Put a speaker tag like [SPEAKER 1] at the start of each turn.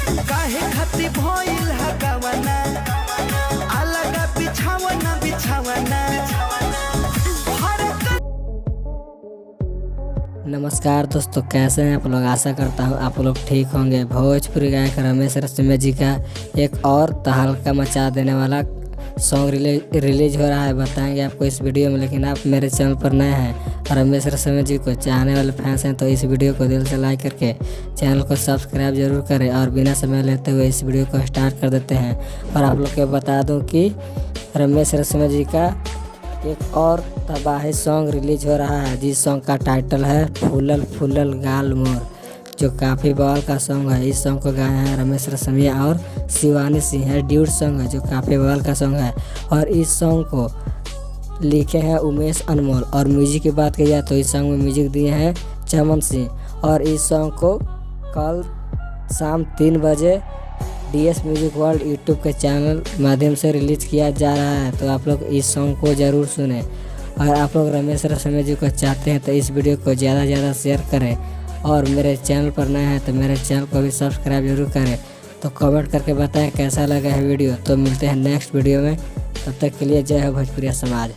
[SPEAKER 1] काहे खाती भइल हकावना अलग बिछावना बिछावना।
[SPEAKER 2] नमस्कार दोस्तों, कैसे हैं आप लोग। आशा करता हूँ आप लोग ठीक होंगे। भोजपुरी गायक रमेश रसीमिया जी का एक और तहलका मचा देने वाला सॉन्ग रिलीज हो रहा है, बताएंगे आपको इस वीडियो में। लेकिन आप मेरे चैनल पर नए हैं और रमेश रसीमिया जी को चाहने वाले फैंस हैं तो इस वीडियो को दिल से लाइक करके चैनल को सब्सक्राइब जरूर करें। और बिना समय लेते हुए इस वीडियो को स्टार्ट कर देते हैं। और आप लोग को बता दूँ कि रमेश रसीमिया जी का एक और तबाही सॉन्ग रिलीज हो रहा है, जिस सॉन्ग का टाइटल है फूलल फूलल गाल मोर, जो काफ़ी बवाल का सॉन्ग है। इस सॉन्ग को गाए हैं रमेश रसीमिया और शिवानी सिंह है। ड्यूट सॉन्ग है जो काफ़ी बवाल का सॉन्ग है। और इस सॉन्ग को लिखे हैं उमेश अनमोल। और म्यूजिक की बात की जाए तो इस सॉन्ग में म्यूजिक दिए हैं चमन सिंह। और इस सॉन्ग को कल शाम 3 बजे DS म्यूजिक वर्ल्ड यूट्यूब के चैनल माध्यम से रिलीज किया जा रहा है, तो आप लोग इस सॉन्ग को ज़रूर सुनें। और आप लोग रमेश रसीमिया जी को चाहते हैं तो इस वीडियो को ज़्यादा से ज़्यादा शेयर करें। और मेरे चैनल पर नए हैं तो मेरे चैनल को भी सब्सक्राइब जरूर करें। तो कमेंट करके बताएं कैसा लगा है वीडियो। तो मिलते हैं नेक्स्ट वीडियो में, तब तक के लिए जय हो भोजपुरिया समाज।